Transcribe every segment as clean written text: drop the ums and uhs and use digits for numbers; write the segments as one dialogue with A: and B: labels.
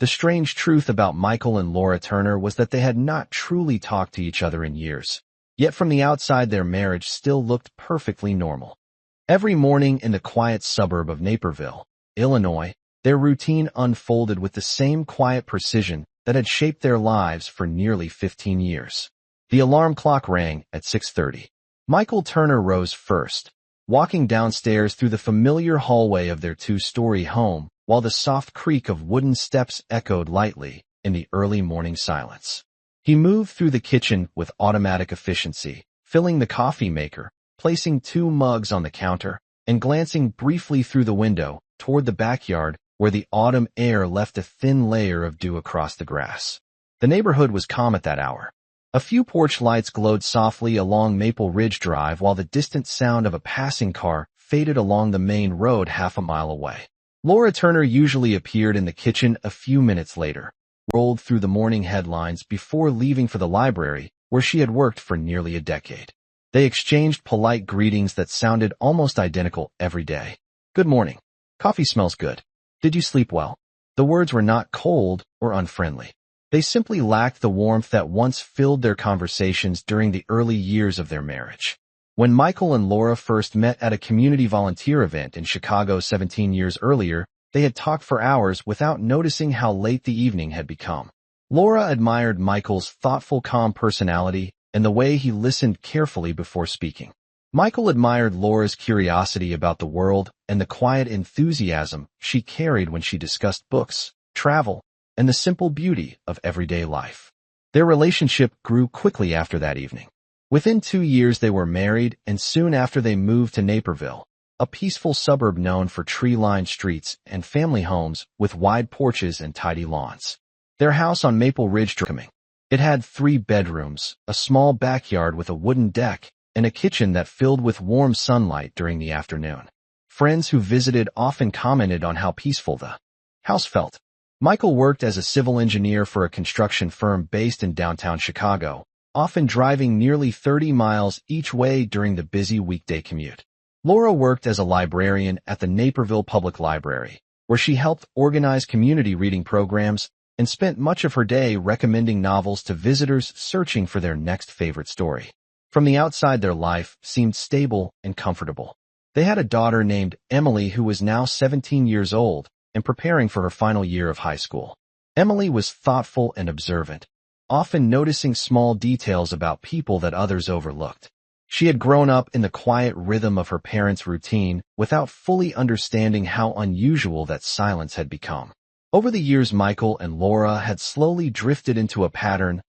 A: The strange truth about Michael and Laura Turner was that they had not truly talked to each other in years. Yet from the outside their marriage still looked perfectly normal. Every morning in the quiet suburb of Naperville, Illinois, their routine unfolded with the same quiet precision that had shaped their lives for nearly 15 years. The alarm clock rang at 6:30. Michael Turner rose first, walking downstairs through the familiar hallway of their two-story home while the soft creak of wooden steps echoed lightly in the early morning silence. He moved through the kitchen with automatic efficiency, filling the coffee maker, placing 2 mugs on the counter, and glancing briefly through the window toward the backyard where the autumn air left a thin layer of dew across the grass. The neighborhood was calm at that hour. A few porch lights glowed softly along Maple Ridge Drive while the distant sound of a passing car faded along the main road half a mile away. Laura Turner usually appeared in the kitchen a few minutes later, rolled through the morning headlines before leaving for the library, where she had worked for nearly a decade. They exchanged polite greetings that sounded almost identical every day. "Good morning. Coffee smells good. Did you sleep well?" The words were not cold or unfriendly. They simply lacked the warmth that once filled their conversations during the early years of their marriage. When Michael and Laura first met at a community volunteer event in Chicago 17 years earlier, they had talked for hours without noticing how late the evening had become. Laura admired Michael's thoughtful, calm personality and the way he listened carefully before speaking. Michael admired Laura's curiosity about the world and the quiet enthusiasm she carried when she discussed books, travel, and the simple beauty of everyday life. Their relationship grew quickly after that evening. Within 2 years they were married, and soon after they moved to Naperville, a peaceful suburb known for tree-lined streets and family homes with wide porches and tidy lawns. Their house on Maple Ridge Drive. It had 3 bedrooms, a small backyard with a wooden deck, and a kitchen that filled with warm sunlight during the afternoon. Friends who visited often commented on how peaceful the house felt. Michael worked as a civil engineer for a construction firm based in downtown Chicago, often driving nearly 30 miles each way during the busy weekday commute. Laura worked as a librarian at the Naperville Public Library, where she helped organize community reading programs and spent much of her day recommending novels to visitors searching for their next favorite story. From the outside, their life seemed stable and comfortable. They had a daughter named Emily who was now 17 years old and preparing for her final year of high school. Emily was thoughtful and observant, often noticing small details about people that others overlooked. She had grown up in the quiet rhythm of her parents' routine without fully understanding how unusual that silence had become. Over the years, Michael and Laura had slowly drifted into a pattern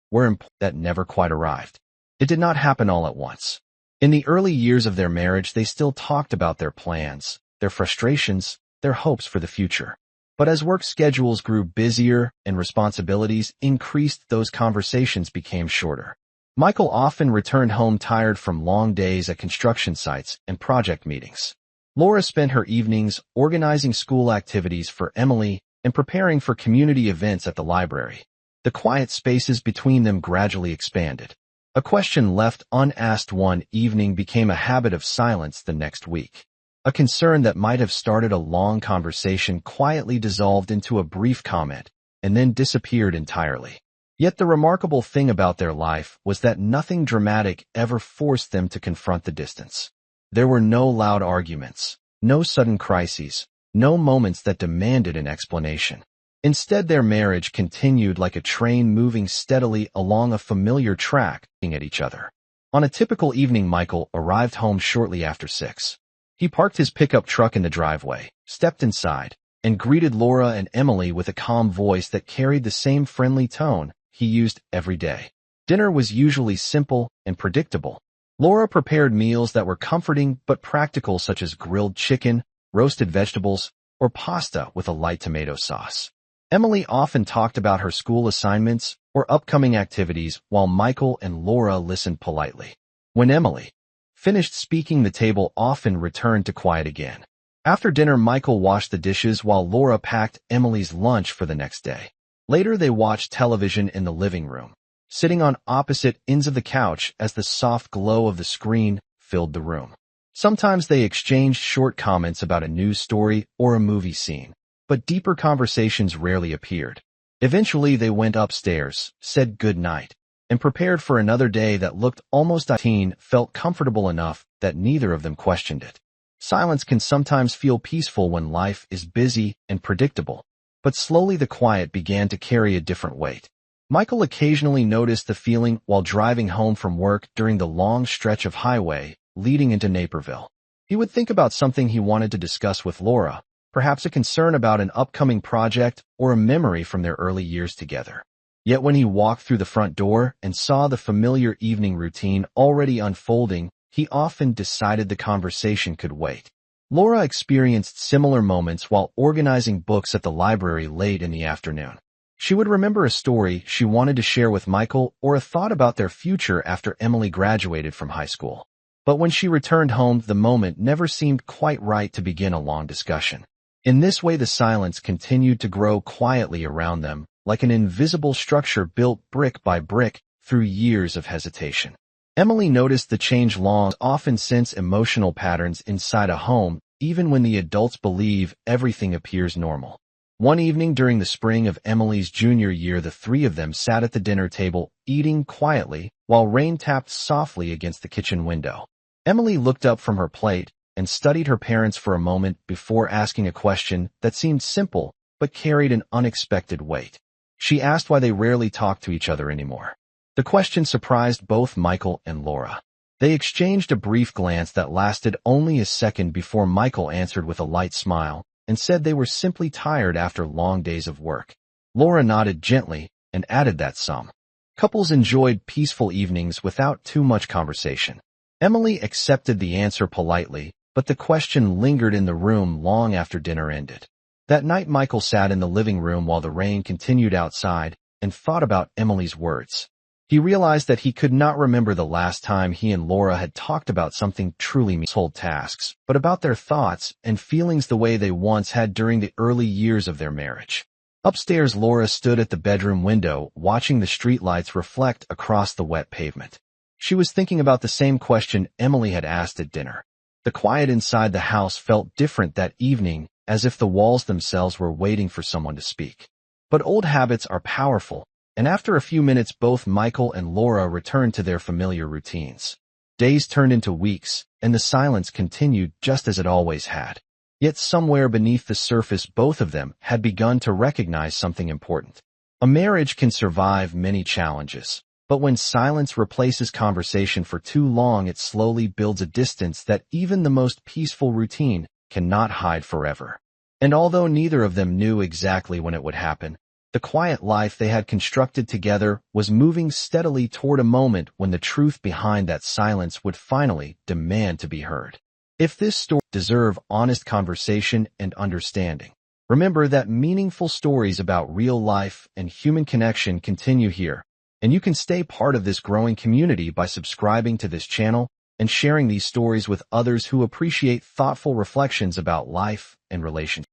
A: that never quite arrived. It did not happen all at once. In the early years of their marriage, they still talked about their plans, their frustrations, their hopes for the future. But as work schedules grew busier and responsibilities increased, those conversations became shorter. Michael often returned home tired from long days at construction sites and project meetings. Laura spent her evenings organizing school activities for Emily and preparing for community events at the library. The quiet spaces between them gradually expanded. A question left unasked one evening became a habit of silence the next week. A concern that might have started a long conversation quietly dissolved into a brief comment and then disappeared entirely. Yet the remarkable thing about their life was that nothing dramatic ever forced them to confront the distance. There were no loud arguments, no sudden crises, no moments that demanded an explanation. Instead, their marriage continued like a train moving steadily along a familiar track, looking at each other. On a typical evening, Michael arrived home shortly after 6. He parked his pickup truck in the driveway, stepped inside, and greeted Laura and Emily with a calm voice that carried the same friendly tone he used every day. Dinner was usually simple and predictable. Laura prepared meals that were comforting but practical, such as grilled chicken, roasted vegetables, or pasta with a light tomato sauce. Emily often talked about her school assignments or upcoming activities while Michael and Laura listened politely. When Emily finished speaking, the table often returned to quiet again. After dinner, Michael washed the dishes while Laura packed Emily's lunch for the next day. Later, they watched television in the living room, sitting on opposite ends of the couch as the soft glow of the screen filled the room. Sometimes they exchanged short comments about a news story or a movie scene, but deeper conversations rarely appeared. Eventually, they went upstairs, said good night, and prepared for another day that looked almost routine, felt comfortable enough that neither of them questioned it. Silence can sometimes feel peaceful when life is busy and predictable, but slowly the quiet began to carry a different weight. Michael occasionally noticed the feeling while driving home from work during the long stretch of highway leading into Naperville. He would think about something he wanted to discuss with Laura, perhaps a concern about an upcoming project or a memory from their early years together. Yet when he walked through the front door and saw the familiar evening routine already unfolding, he often decided the conversation could wait. Laura experienced similar moments while organizing books at the library late in the afternoon. She would remember a story she wanted to share with Michael or a thought about their future after Emily graduated from high school. But when she returned home, the moment never seemed quite right to begin a long discussion. In this way, the silence continued to grow quietly around them, like an invisible structure built brick by brick through years of hesitation. Emily noticed the change long often sense emotional patterns inside a home, even when the adults believe everything appears normal. One evening during the spring of Emily's junior year, the three of them sat at the dinner table, eating quietly, while rain tapped softly against the kitchen window. Emily looked up from her plate and studied her parents for a moment before asking a question that seemed simple but carried an unexpected weight. She asked why they rarely talked to each other anymore. The question surprised both Michael and Laura. They exchanged a brief glance that lasted only a second before Michael answered with a light smile and said they were simply tired after long days of work. Laura nodded gently and added that some couples enjoyed peaceful evenings without too much conversation. Emily accepted the answer politely, but the question lingered in the room long after dinner ended. That night, Michael sat in the living room while the rain continued outside and thought about Emily's words. He realized that he could not remember the last time he and Laura had talked about something truly household tasks, but about their thoughts and feelings the way they once had during the early years of their marriage. Upstairs, Laura stood at the bedroom window, watching the streetlights reflect across the wet pavement. She was thinking about the same question Emily had asked at dinner. The quiet inside the house felt different that evening, as if the walls themselves were waiting for someone to speak. But old habits are powerful, and after a few minutes both Michael and Laura returned to their familiar routines. Days turned into weeks, and the silence continued just as it always had. Yet somewhere beneath the surface both of them had begun to recognize something important. A marriage can survive many challenges, but when silence replaces conversation for too long, it slowly builds a distance that even the most peaceful routine cannot hide forever. And although neither of them knew exactly when it would happen, the quiet life they had constructed together was moving steadily toward a moment when the truth behind that silence would finally demand to be heard. If this story deserves honest conversation and understanding, remember that meaningful stories about real life and human connection continue here, and you can stay part of this growing community by subscribing to this channel and sharing these stories with others who appreciate thoughtful reflections about life and relationships.